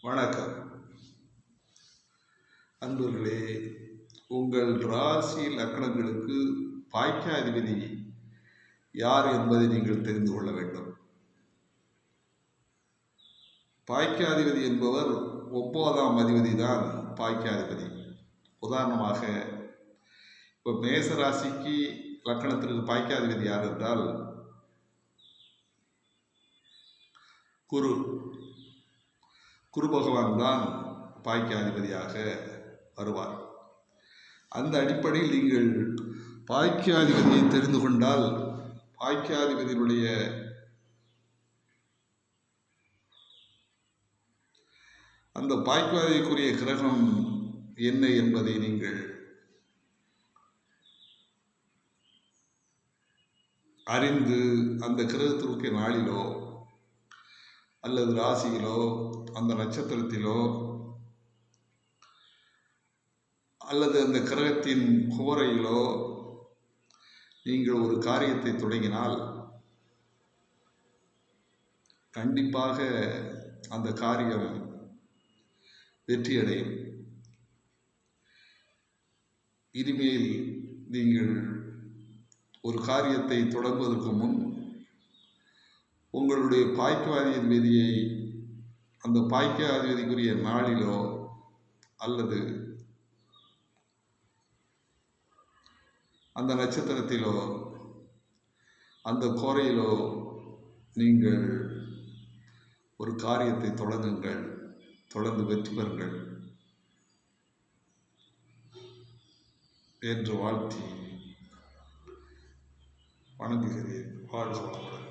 வணக்கம் அன்பர்களே. உங்கள் ராசி லக்னங்களுக்கு பாக்கியாதிபதி யார் என்பதை நீங்கள் தெரிந்து கொள்ள வேண்டும். பாக்கியாதிபதி என்பவர் 9ஆம் அதிபதி தான் பாக்கியாதிபதி. உதாரணமாக இப்போ மேச ராசிக்கு லக்னத்திற்கு பாக்கியாதிபதி யார் என்றால் குரு பகவான் தான் பாக்கியாதிபதியாக வருவார். அந்த அடிப்படையில் நீங்கள் பாக்கியாதிபதியை தெரிந்து கொண்டால் பாக்கியாதிபதியினுடைய அந்த பாக்கியாதிபதிக்குரிய கிரகம் என்ன என்பதை நீங்கள் அறிந்து அந்த கிரகத்திற்கு நாளிலோ அல்லது ராசியிலோ அந்த நட்சத்திரத்திலோ அல்லது அந்த கிரகத்தின் கோரையிலோ நீங்கள் ஒரு காரியத்தை தொடங்கினால் கண்டிப்பாக அந்த காரியம் வெற்றியடையும். இனிமேல் நீங்கள் ஒரு காரியத்தை தொடங்குவதற்கு முன் உங்களுடைய பாக்கியாதிபதியை அந்த பாக்கியாதிபதிக்குரிய நாளிலோ அல்லது அந்த நட்சத்திரத்திலோ அந்த கோரையிலோ நீங்கள் ஒரு காரியத்தை தொடங்குங்கள், தொடர்ந்து வெற்றி பெறுங்கள் என்று வாழ்த்தி வணங்குகிறேன். வாழ்க வளமுடன்.